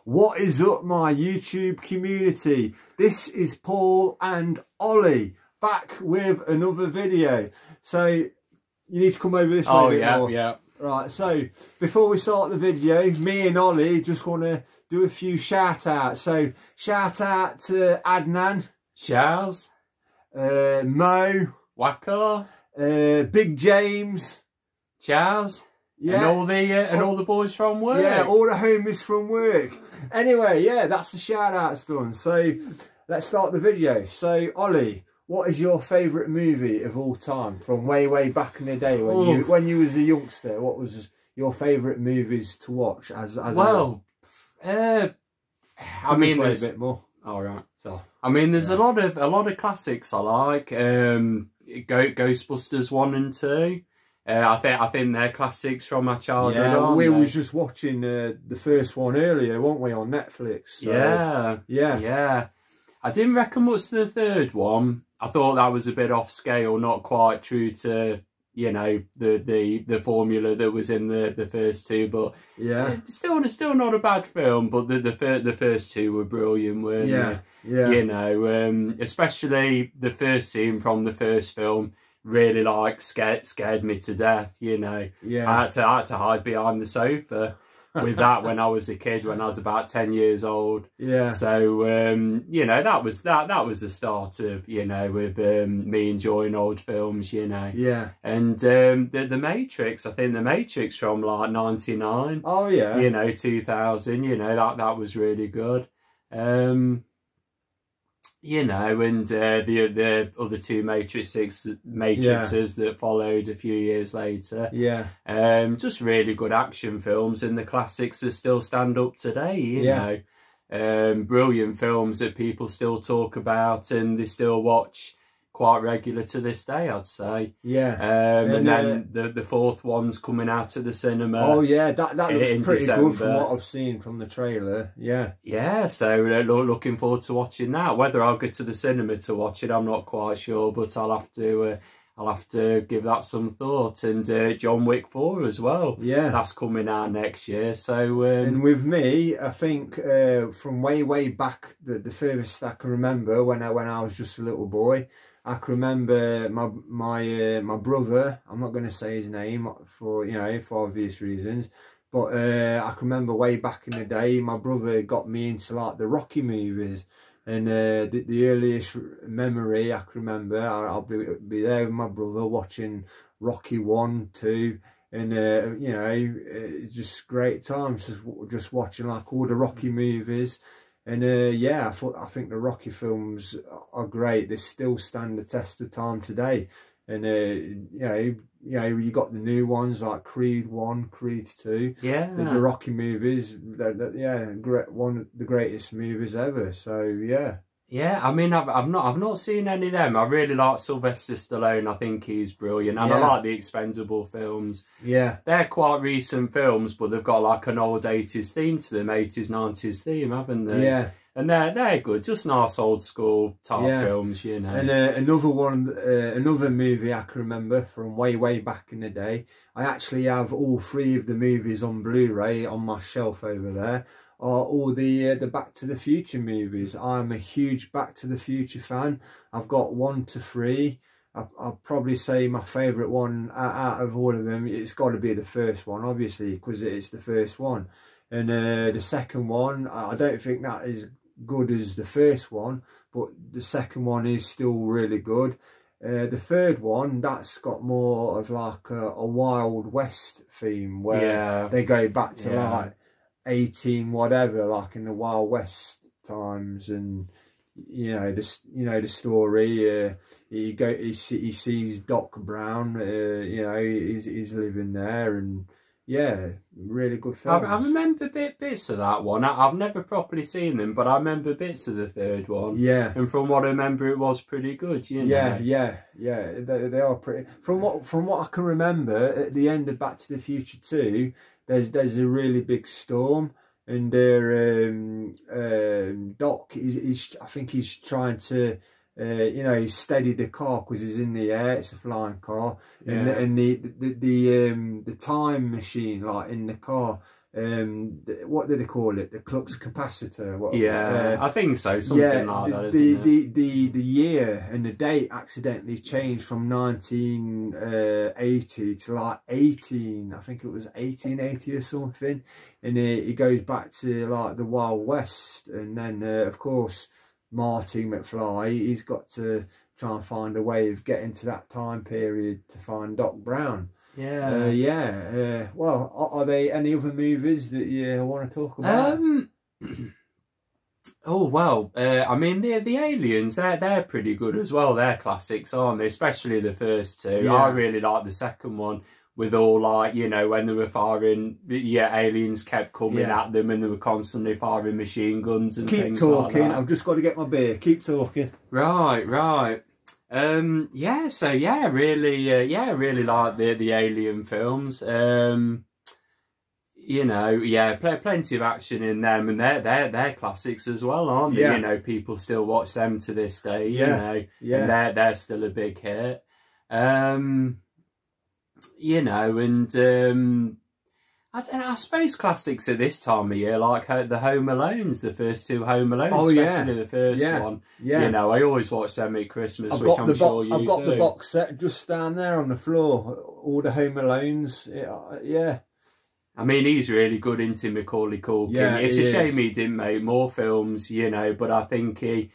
What is up, my YouTube community? This is Paul and Ollie back with another video. So you need to come over this way. Oh, a bit yeah, more. yeah. Right, so before we start the video, me and Ollie just want to do a few shout outs. So shout out to Adnan, Shaz, Mo, Wacko, Big James, Chaz, yeah, and all the boys from work. Yeah, all the homies from work. Anyway, yeah, that's the shout outs done. So let's start the video. So Ollie, what is your favourite movie of all time from way back in the day when you was a youngster? What was your favourite movies to watch as well? I mean, there's a bit more. All right. So, I mean, there's a lot of classics I like. Ghostbusters 1 and 2. I think they're classics from our childhood. Yeah, we was just watching the first one earlier, weren't we, on Netflix? So, yeah. I didn't reckon much to the third one. I thought that was a bit off scale, not quite true to, you know, the formula that was in the first two. But yeah, still not a bad film. But the first two were brilliant, weren't they? Yeah. You know, especially the first scene from the first film. Really scared me to death, you know. Yeah. I had to hide behind the sofa with that when I was a kid, when I was about 10 years old. Yeah. So you know, that was the start of, you know, with me enjoying old films, you know. Yeah. And the Matrix, I think the Matrix from like 99. Oh yeah. You know, 2000, you know, that was really good. You know, and the other two Matrixes that followed a few years later. Yeah. Just really good action films, and the classics that still stand up today, you know. Brilliant films that people still talk about and they still watch quite regular to this day, I'd say. Yeah. And then the fourth one's coming out of the cinema. Oh yeah, that looks pretty December. good from what I've seen from the trailer. Yeah. Yeah, so looking forward to watching that. Whether I'll go to the cinema to watch it, I'm not quite sure, but I'll have to give that some thought. And John Wick 4 as well. Yeah, that's coming out next year. So and with me, I think from way back, the furthest I can remember when I was just a little boy. I can remember my brother. I'm not going to say his name for obvious reasons, but I can remember way back in the day, my brother got me into like the Rocky movies, and the earliest memory I can remember, I'll be there with my brother watching Rocky 1, 2, and you know, just great times just watching like all the Rocky movies. And yeah, I think the Rocky films are great. They still stand the test of time today. And you know, you got the new ones like Creed 1, Creed 2. Yeah, the Rocky movies. Yeah, one of the greatest movies ever. So yeah. Yeah, I mean, I've not seen any of them. I really like Sylvester Stallone. I think he's brilliant, and I like the Expendable films. Yeah, they're quite recent films, but they've got like an old 80s theme to them, 80s 90s theme, haven't they? Yeah, and they're good, just nice old school type films, you know. And another movie I can remember from way back in the day. I actually have all three of the movies on Blu-ray on my shelf over there. Are all the Back to the Future movies. I'm a huge Back to the Future fan. I've got 1 to 3. I'll probably say my favourite one out of all of them, it's got to be the first one, obviously, because it's the first one. And the second one, I don't think that is good as the first one, but the second one is still really good. The third one, that's got more of like a Wild West theme, where they go back to like 18 whatever, like in the Wild West times, and you know the story. He sees Doc Brown. You know, he's living there, and yeah, really good film. I remember bits of that one. I've never properly seen them, but I remember bits of the third one. Yeah, and from what I remember, it was pretty good. You know? Yeah. They are pretty. From what I can remember, at the end of Back to the Future 2. There's a really big storm, and Doc I think he's trying to you know, steady the car because he's in the air. It's a flying car, and the time machine like in the car what did they call it? The flux capacitor. What, yeah, I think so. Something like that, isn't it? The year and the date accidentally changed from 1980 to like 18. I think it was 1880 or something, and it goes back to like the Wild West. And then of course Marty McFly, he's got to try and find a way of getting to that time period to find Doc Brown. Yeah. Well, are there any other movies that you want to talk about? Oh well, I mean the Aliens, they're pretty good as well. They're classics, aren't they? Especially the first two. Yeah. I really like the second one, with all like, you know, when they were firing, aliens kept coming at them and they were constantly firing machine guns and things like that. Keep talking. I've just got to get my beer. Keep talking. Right. Yeah, so really like the Alien films. You know, plenty of action in them, and they're classics as well, aren't they? Yeah. You know, people still watch them to this day. Yeah. You know, and they're still a big hit. You know, and I don't know, I suppose classics at this time of year, like the Home Alones, the first two Home Alones, especially the first one. Yeah. You know, I always watch them at Christmas, which I'm sure you do. I've got the box set just down there on the floor, all the Home Alones. Yeah. I mean, he's really good into Macaulay Culkin. Yeah, it's a shame he didn't make more films, you know, but I think he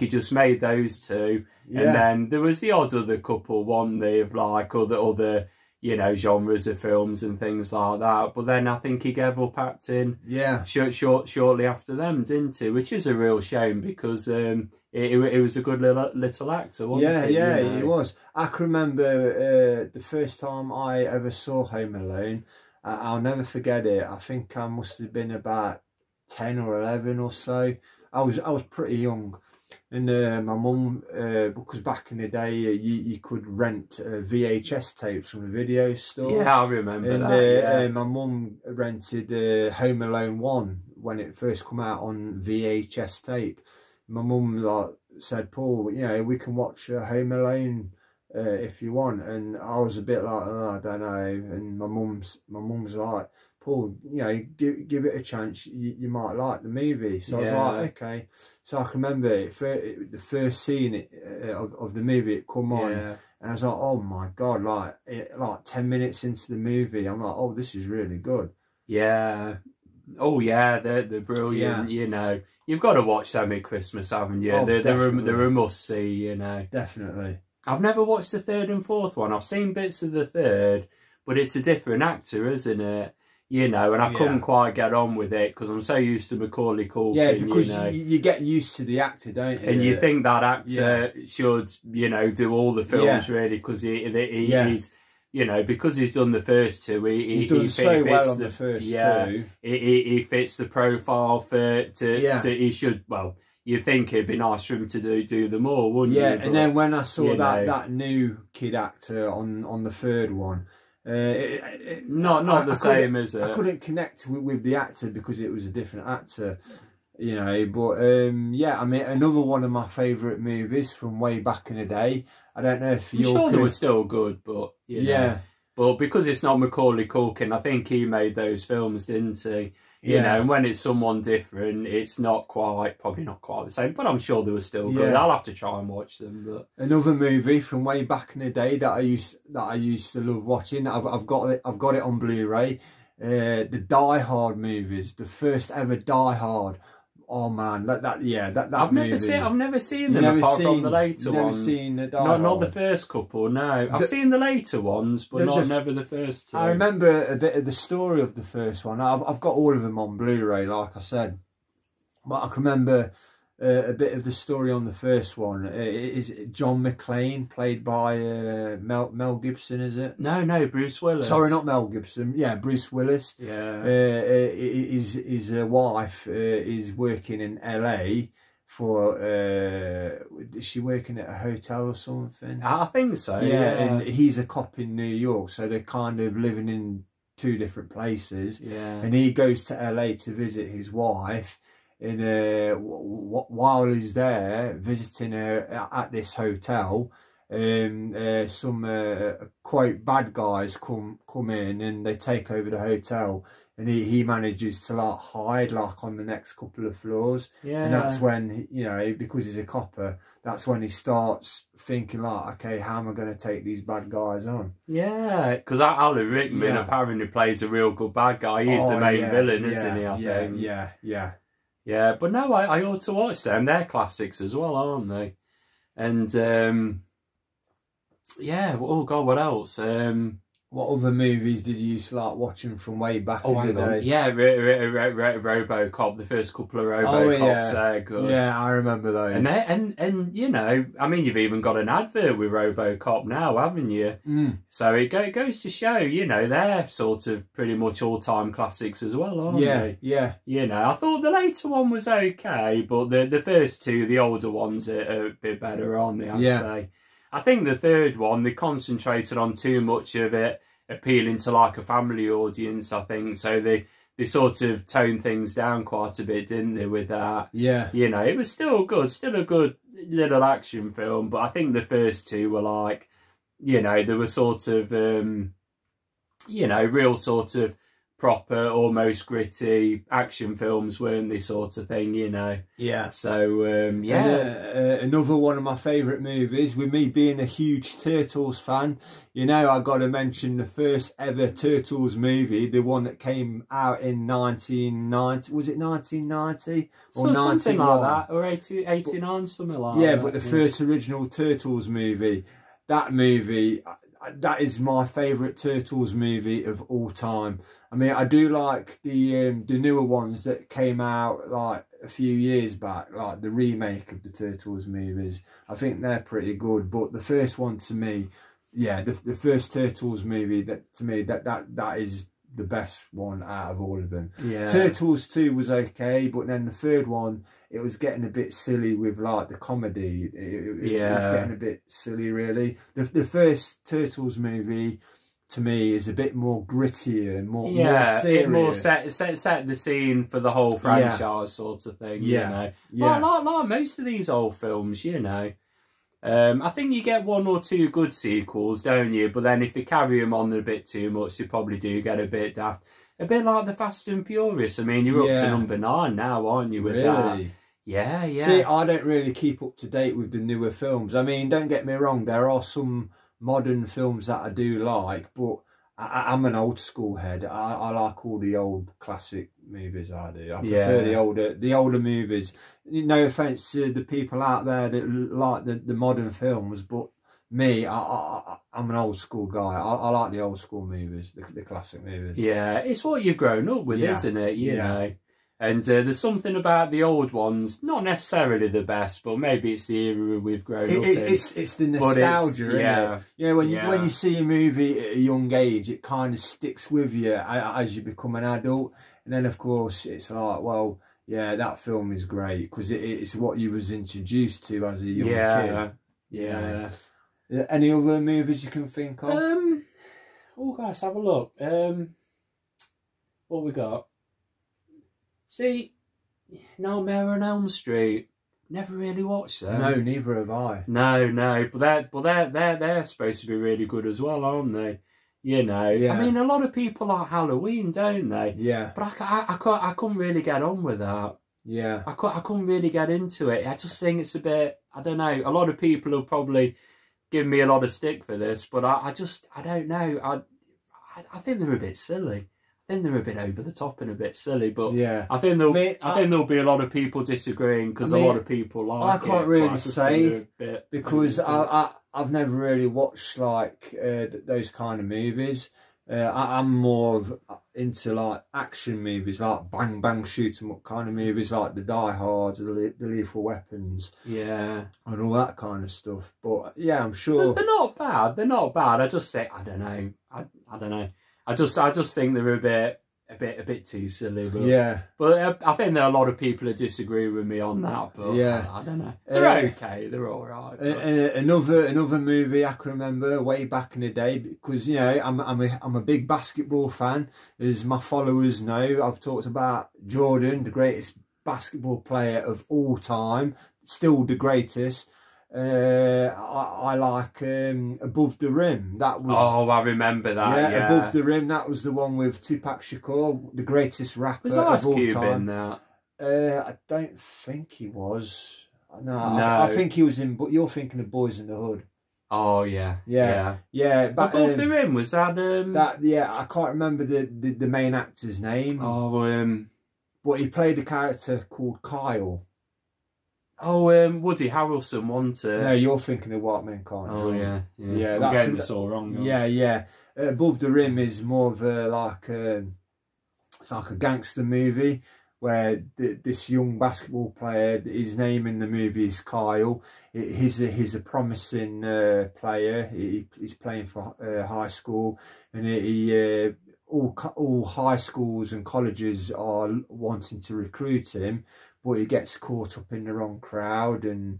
just made those two. Yeah. And then there was the odd other couple, one they of like other you know, genres of films and things like that. But then I think he gave up acting shortly after them, didn't he? Which is a real shame, because it was a good little actor, wasn't he? Yeah, he was. I can remember the first time I ever saw Home Alone. I'll never forget it. I think I must have been about 10 or 11 or so. I was pretty young. And my mum, because back in the day you could rent VHS tapes from the video store. Yeah, I remember that. My mum rented Home Alone 1 when it first come out on VHS tape. My mum said, Paul, you know, we can watch Home Alone if you want. And I was a bit like, oh, I don't know. And my mum's like, Paul, you know, give it a chance. You might like the movie. So I was like, okay. So I can remember the first scene of the movie. It come on, and I was like, oh my god! Like 10 minutes into the movie, I'm like, oh, this is really good. Yeah. Oh yeah, they're brilliant. Yeah. You know, you've got to watch them at Christmas, haven't you? Oh, they're a must see. You know, definitely. I've never watched the third and fourth one. I've seen bits of the third, but it's a different actor, isn't it? You know, and I couldn't quite get on with it because I'm so used to Macaulay Culkin. Yeah, because you know, you get used to the actor, don't you? And you think that actor should, you know, do all the films really, because he's, you know, because he's done the first two. He's done so well on the first two. He fits the profile he should. Well, you think it'd be nice for him to do them all, wouldn't you? Yeah, and then when I saw that new kid actor on the third one. Not the same, is it? I couldn't connect with the actor because it was a different actor, you know. But yeah, I mean, another one of my favourite movies from way back in the day. I don't know if you're sure they were still good, but you know. But because it's not Macaulay Culkin, I think he made those films, didn't he? You know, and when it's someone different, it's probably not quite the same. But I'm sure they were still good. I'll have to try and watch them. But another movie from way back in the day that I used to love watching. I've got it on Blu-ray. The Die Hard movies, the first ever Die Hard. Oh man, that I've never seen them apart from the later ones. Not the first couple. No, I've seen the later ones, but never the first two. I remember a bit of the story of the first one. I've got all of them on Blu-ray, like I said, but I can remember a bit of the story on the first one. Is John McClane, played by Mel Gibson, is it? No, Bruce Willis. Sorry, not Mel Gibson. Yeah, Bruce Willis. Yeah. His wife is working in LA for. Is she working at a hotel or something? I think so. Yeah, and he's a cop in New York, so they're kind of living in two different places. Yeah. And he goes to LA to visit his wife. And while he's there visiting her at this hotel, some quote bad guys come in and they take over the hotel, and he manages to like hide like on the next couple of floors. Yeah. And that's when, you know, because he's a copper, that's when he starts thinking like, okay, how am I going to take these bad guys on? Yeah, because Alan Rickman apparently plays a real good bad guy. He's the main villain, isn't he? I think. Yeah. But no, I ought to watch them. They're classics as well, aren't they? And yeah. Oh God, what else? What other movies did you start watching from way back in the day? Yeah, Robocop. The first couple of Robocops, good. Yeah, I remember those. And you know, I mean, you've even got an advert with Robocop now, haven't you? So it goes to show, you know, they're sort of pretty much all-time classics as well, aren't they? Yeah. You know, I thought the later one was okay, but the first two, the older ones, are a bit better, aren't they? I'd say. I think the third one, they concentrated on too much of it appealing to like a family audience, I think. So they sort of toned things down quite a bit, didn't they, with that? Yeah. You know, it was still good, still a good little action film, but I think the first two were like, you know, they were sort of, you know, real sort of proper, almost gritty action films, weren't they, sort of thing, you know? Yeah. So, yeah. Another one of my favourite movies, with me being a huge Turtles fan, you know, I got to mention the first ever Turtles movie, the one that came out in 1990, was it 1990? Or something like that, or 89, something like that. Yeah, but the first original Turtles movie, that movie, that is my favourite Turtles movie of all time. I mean, I do like the newer ones that came out like a few years back, like the remake of the Turtles movies. I think they're pretty good, but the first one to me, yeah, the first Turtles movie, that to me that is the best one out of all of them. Yeah. Turtles 2 was okay, but then the third one, it was getting a bit silly with like the comedy. It was getting a bit silly, really. The first Turtles movie, to me, is a bit more grittier and more serious. It more set the scene for the whole franchise, sort of thing. You know, like most of these old films, you know. I think you get one or two good sequels, don't you? But then if they carry them on a bit too much, they probably do get a bit daft. A bit like the Fast and Furious. I mean, you're up to number 9 now, aren't you, with that? Yeah. See, I don't really keep up to date with the newer films. I mean, don't get me wrong, there are some modern films that I do like, but I'm an old school head. I like all the old classic movies. I do. I prefer the older movies. No offense to the people out there that like the modern films, but me, I'm an old school guy. I like the old school movies, the classic movies. Yeah, it's what you've grown up with, isn't it? You know. And there's something about the old ones, not necessarily the best, but maybe it's the era we've grown up in. It's the nostalgia, isn't it? Yeah, when you see a movie at a young age, it kind of sticks with you as you become an adult. And then, of course, it's like, well, yeah, that film is great because it's what you was introduced to as a young kid. Yeah. Any other movies you can think of? Oh, guys, have a look. What we got? See, Nightmare on Elm Street. Never really watched them. No, neither have I. No, but they're supposed to be really good as well, aren't they? You know, I mean, a lot of people like Halloween, don't they? Yeah. But I couldn't really get on with that. Yeah. I couldn't really get into it. I just think it's a bit, I don't know. A lot of people will probably give me a lot of stick for this, but I don't know. I think they're a bit silly. I think they're a bit over the top and a bit silly, but I think there'll be a lot of people disagreeing because a lot of people like it. I can't really say because I've never really watched like those kind of movies. I'm more into like action movies, like bang bang shoot 'em up kind of movies, like the Die Hards, the Lethal Weapons, and all that kind of stuff. But yeah, I'm sure they're not bad. They're not bad. I just say I don't know. I don't know. I just think they're a bit too silly. But, but I think there are a lot of people who disagree with me on that. But I don't know. They're okay. They're all right. Another movie I can remember way back in the day, because you know I'm a big basketball fan, as my followers know. I've talked about Jordan, the greatest basketball player of all time, still the greatest. I like Above the Rim. That was. Oh, I remember that. Yeah, Above the Rim. That was the one with Tupac Shakur, the greatest rapper of all time. In that? I don't think he was. No. I think he was in. But you're thinking of Boys in the Hood. Oh yeah. But, Above the Rim, was that? I can't remember the main actor's name. Oh, but he played a character called Kyle. Oh, Woody Harrelson, wasn't it? No, you're thinking of White Men Can't Jump. Yeah. I'm getting this all wrong. Yeah. Above the Rim is more of it's like a gangster movie where this young basketball player, his name in the movie is Kyle. He's a promising player. He's playing for high school, and all high schools and colleges are wanting to recruit him. But he gets caught up in the wrong crowd, and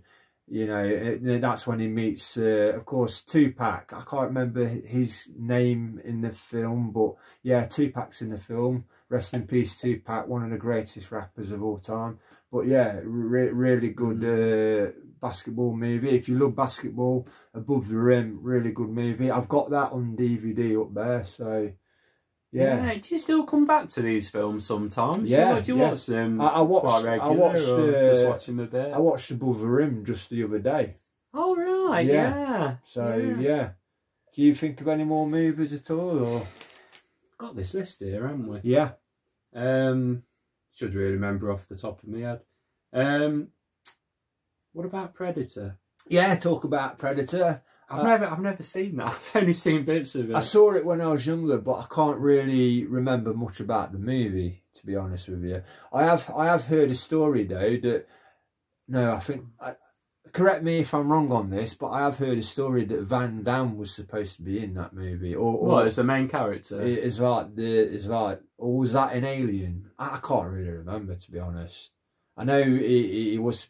that's when he meets, of course, Tupac. I can't remember his name in the film, but yeah, Tupac's in the film. Rest in peace, Tupac, one of the greatest rappers of all time. But yeah, really good basketball movie. If you love basketball, Above the Rim, really good movie. I've got that on DVD up there, so. Yeah. Do you still come back to these films sometimes? Yeah. Do you watch them quite regular, just watch them a bit? I watched Above the Rim just the other day. Oh, right, yeah. So, yeah. Do you think of any more movies at all? Or? Got this list here, haven't we? Yeah. Should really remember off the top of my head. What about Predator? Yeah, talk about Predator. I've never seen that. I've only seen bits of it. I saw it when I was younger, but I can't really remember much about the movie, to be honest with you. I have heard a story though that correct me if I'm wrong on this, but I have heard a story that Van Damme was supposed to be in that movie, or as the main character. Or was that an Alien? I can't really remember, to be honest. I know he was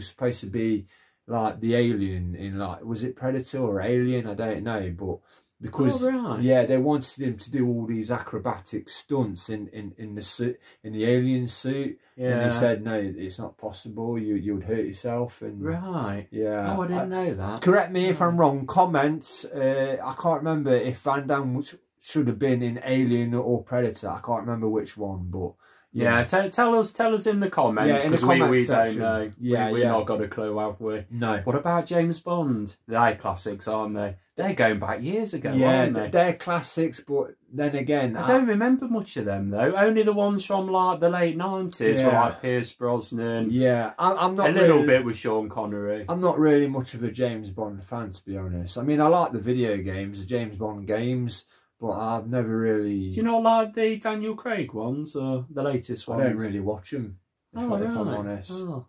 supposed to be like the alien in was it Predator or Alien? I don't know, but because they wanted him to do all these acrobatic stunts in the suit, in the alien suit, and he said no, it's not possible. You would hurt yourself. And I didn't know that. Correct me if I'm wrong. Comments. I can't remember if Van Damme should have been in Alien or Predator. I can't remember which one, but. Yeah, tell us in the comments, because we don't know. We've not got a clue, have we? No. What about James Bond? They're classics, aren't they? They're going back years ago, aren't they? They're classics, but then again... I don't remember much of them, though. Only the ones from, the late 90s, like Pierce Brosnan. Yeah, I'm not a little bit with Sean Connery. I'm not really much of a James Bond fan, to be honest. I mean, I like the video games, the James Bond games, but I've never really... Do you not like the Daniel Craig ones or the latest ones? I don't really watch them, if I'm honest. Oh.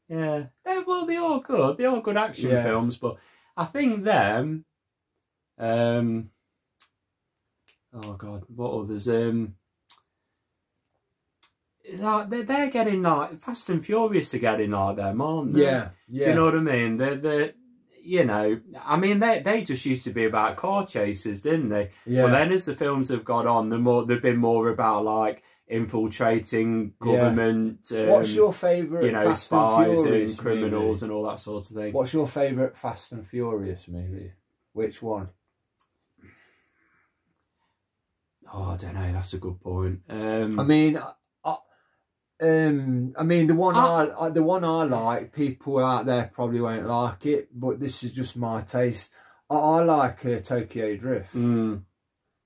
Yeah. They are good. They are good action films, but I think them... oh, God, what others? They're getting Fast and Furious are getting them, aren't they? Yeah. Do you know what I mean? They're I mean, they just used to be about car chases, didn't they? Yeah. But then as the films have gone on, they've been more about infiltrating government. What's your favourite Fast spies and Furious and criminals movie? And all that sort of thing. What's your favourite Fast and Furious movie? Which one? Oh, I don't know. That's a good point. I mean, the one I like, people out there probably won't like it, but this is just my taste. I like Tokyo Drift.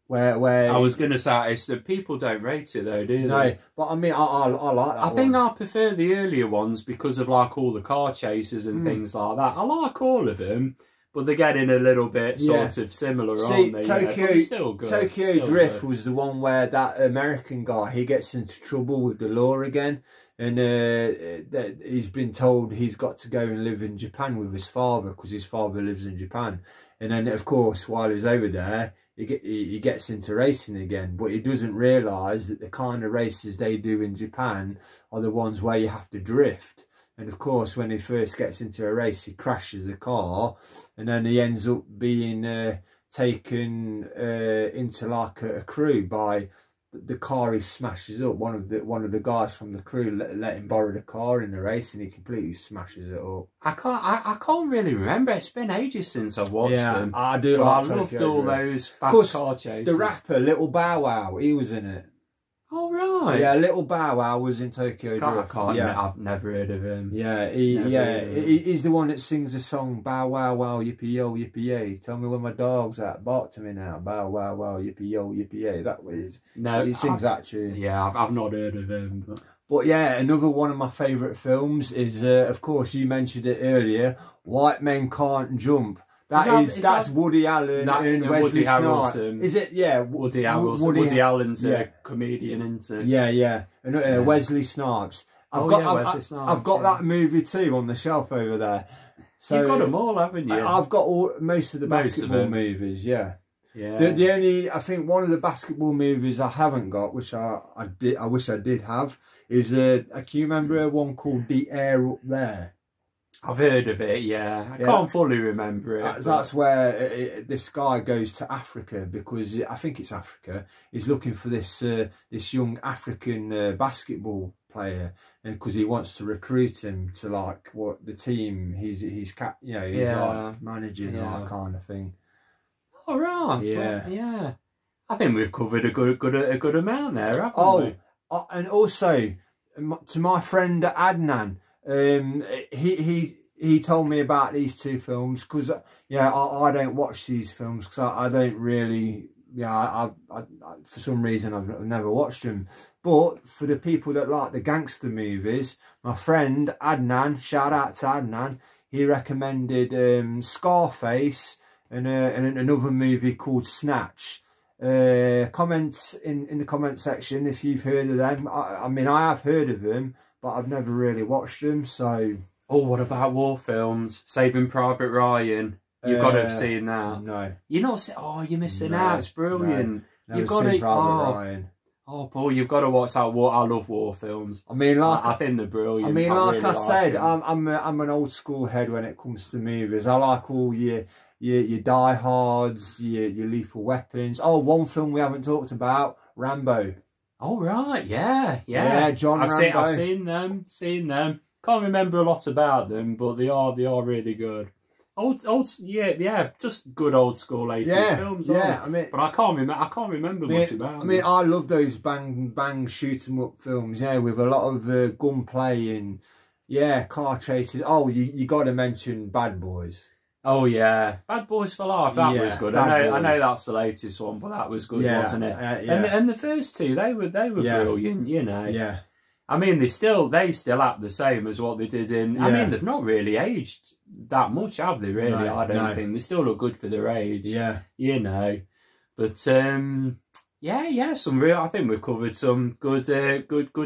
Where I was going to say, it's that people don't rate it though, do they? No, but I mean, I like that. I think I prefer the earlier ones because of all the car chases and things like that. I like all of them, but they're getting a little bit sort of similar, aren't they? Tokyo Drift was the one where that American guy, he gets into trouble with the law again, and he's been told he's got to go and live in Japan with his father because his father lives in Japan. And then, of course, while he's over there, he gets into racing again, but he doesn't realise that the kind of races they do in Japan are the ones where you have to drift. And of course, when he first gets into a race, he crashes the car, and then he ends up being taken into a crew by the car he smashes up. One of the guys from the crew let him borrow the car in the race, and he completely smashes it up. I can't really remember. It's been ages since I've watched them. I do. I loved all those fast car chases. The rapper Little Bow Wow, he was in it. Oh right. Yeah, Little Bow Wow was in Tokyo Drift. I've never heard of him. Yeah, he's the one that sings the song Bow Wow Wow Yippee Yo Yippee Yay. Tell me where my dog's at. Bark to me now. Bow Wow Wow Yippee Yo Yippee Yay. That was he sings that tune. Yeah, I've not heard of him. But yeah, another one of my favourite films is, of course, you mentioned it earlier. White Men Can't Jump. That's Woody Allen and Wesley Snipes. Is it? Yeah, Woody Allen's a comedian, isn't he? Yeah. And Wesley Snipes. I've got that movie too on the shelf over there. So you've got them all, haven't you? I've got most of the basketball movies. Yeah. The only, I think one of the basketball movies I haven't got, which I wish I did have, is can you remember one called The Air Up There? I've heard of it, yeah. I can't fully remember it. That's where this guy goes to Africa, because I think it's Africa. He's looking for this young African basketball player, and because he wants to recruit him to like what the team he's like managing, that kind of thing. All right. Yeah. Well, yeah. I think we've covered a good amount there, haven't we? And also to my friend Adnan. He told me about these two films, because I don't watch these films because I don't really I for some reason I've never watched them. But for the people that like the gangster movies, my friend Adnan, shout out to Adnan, he recommended Scarface and another movie called Snatch. Comments in the comment section if you've heard of them. I mean, I have heard of them, but I've never really watched them. So, what about war films? Saving Private Ryan. You've got to have seen that. No, you're not. You're missing out. It's brilliant. No, you've got to. Ryan. Oh, Paul, you've got to watch that. I love war films. I mean, I think they're brilliant. I mean, like I said, I'm an old school head when it comes to movies. I like all your Die Hards, your Lethal Weapons. Oh, one film we haven't talked about, Rambo. Oh right, yeah. John Rambo. I've seen them. Can't remember a lot about them, but they are really good. Just good old school 80s films. Yeah, I mean, but I can't remember much about them. I mean, I love those bang shoot 'em up films. Yeah, with a lot of gunplay and car chases. Oh, you got to mention Bad Boys. Oh yeah, Bad Boys for Life. That was good. I know that's the latest one, but that was good, wasn't it? And the first two, they were brilliant. You know. Yeah. I mean, they still act the same as what they did in. I mean, they've not really aged that much, have they? Really, no, I don't think they still look good for their age. Yeah. You know, but some real. I think we've covered some good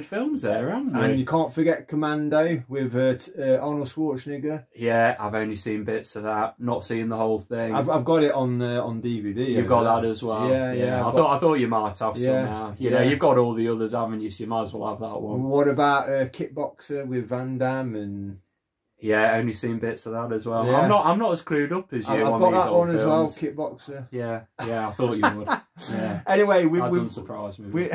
films there, haven't we? And you can't forget Commando with Arnold Schwarzenegger. Yeah, I've only seen bits of that, not seen the whole thing. I've got it on DVD. You've got that as well. Yeah. I thought you might have somehow. You know, you've got all the others, haven't you? So you might as well have that one. What about Kickboxer with Van Damme and? Yeah, only seen bits of that as well. Yeah. I'm not as clued up as you. I've got that one as well, Kickboxer. Yeah, I thought you would. Yeah. Anyway, that doesn't surprise me.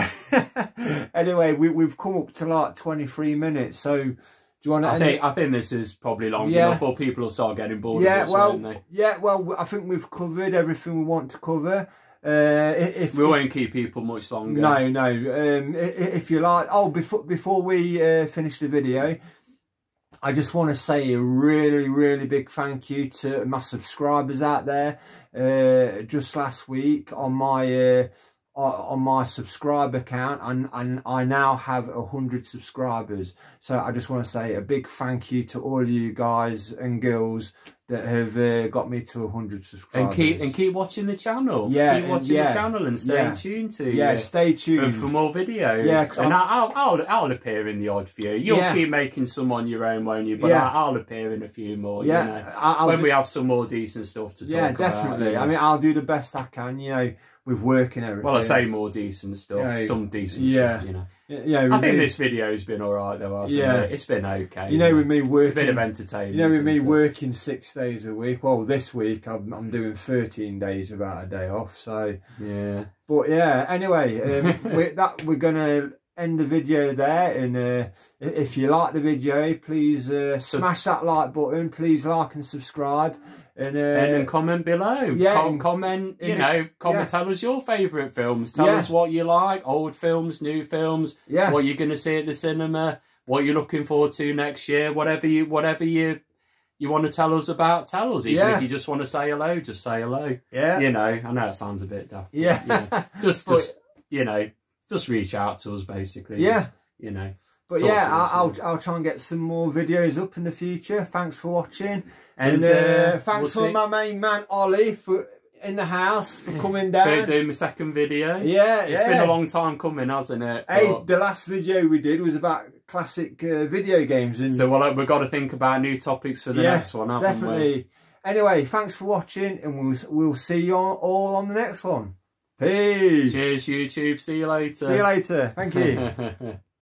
Anyway, we've come up to like 23 minutes. So, do you want to? I think this is probably long enough, or people will start getting bored of this, won't they? Yeah, well, I think we've covered everything we want to cover. We won't keep people much longer. No. If you like, before we finish the video, I just want to say a really, really big thank you to my subscribers out there. Just last week on my subscriber count, and I now have 100 subscribers. So I just want to say a big thank you to all you guys and girls that have got me to 100 subscribers. And keep watching the channel. Yeah, keep watching the channel and stay tuned to stay tuned for more videos. Yeah, and I'll appear in the odd few. You'll keep making some on your own, won't you? But I'll appear in a few more. Yeah, you know, when we have some more decent stuff to talk about. Yeah, definitely. I mean, I'll do the best I can. You know, with work and everything. Well, I say more decent stuff, some decent stuff, you know. Yeah, I think this video's been alright though, hasn't it? It's been okay. You know, with me working, it's a bit of entertainment. You know, with me working 6 days a week. Well, this week I'm doing 13 days without a day off. So yeah. But yeah, anyway, we're gonna end the video there, and if you like the video, please smash that like button. Please like and subscribe, and then comment below. Yeah, comment. Tell us your favourite films. Tell us what you like. Old films, new films. Yeah. What you're gonna see at the cinema. What you're looking forward to next year. Whatever you want to tell us about, tell us. Even if you just want to say hello, just say hello. Yeah. You know, I know it sounds a bit daft. Yeah. Just reach out to us, basically. Yeah. You know. But yeah, I'll try and get some more videos up in the future. Thanks for watching. And thanks for my main man, Ollie, in the house for coming down. Doing my second video. Yeah, It's been a long time coming, hasn't it? Hey, the last video we did was about classic video games. And so we've got to think about new topics for the next one, haven't definitely. We? Anyway, thanks for watching, and we'll see you all on the next one. Peace. Cheers, YouTube. See you later. See you later. Thank you.